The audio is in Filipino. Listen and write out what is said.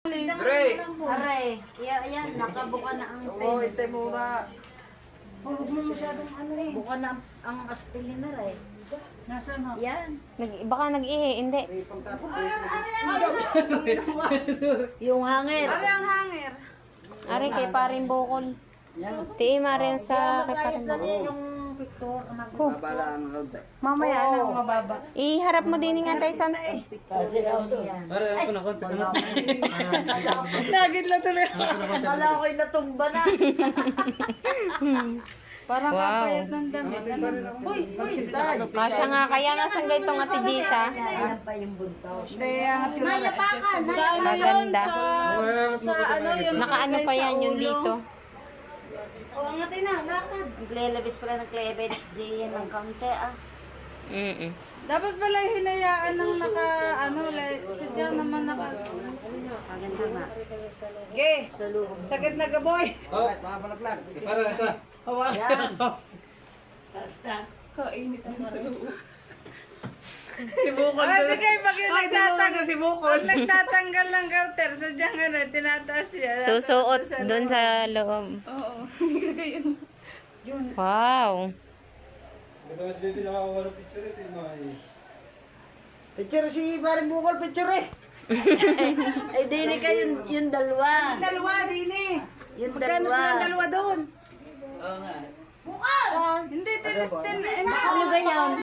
Dre! Aray, yan, nakabuka na ang Oo, hintay muna. Huwag mo masyadong ano eh. Buka na ang aspilin na rin. Nasaan ho? Yan. Baka nag-ihi, hindi. May pagtapon. Yung hangir. ang hangir? Ari kay paring bukol. Tiima rin sa kay paring Na bukol. niya yung picture. Babala ang road. Mamaya na mababa. Iharap mo din nga tayo sa... Pare, ako na konti. Nagit lang tuloy. Akala ko'y natumba na. Parang Wow. kapayat ng damit. Uy, uy. Kasya nga kaya nasang ganitong ati Gisa. Yan pa yung buntaw. Hindi, angat yun na. Sa ano yun? Maganda. Sa ano yun? Nakaano pa yan yun dito. O, angatin na, lakad. Naglelabis pala ng cleavage. Di yan ng kaunti ah. Mm-mm. Dapat pala hinayaan ng naka, sadya naman naka. Maganda nga. Ge, sagad na gaboy. Bakit? Makabalaglag. Para sa. Yan. Kainit mo sa loob. Si Bukol doon. Hindi kayo pag yung nagtatanggal si Bukol. Pag nagtatanggal ng garter, sadyang ano, tinataas siya. Susuot dun sa loob. Oo. Wow. Picture si Paring Bukol, picture eh. Ay, dini ka yung dalawa. Dalawa din eh. Yung Magkano dalawa. silang dalawa doon? Oo nga. Hindi, tinis din. Ano ba yan?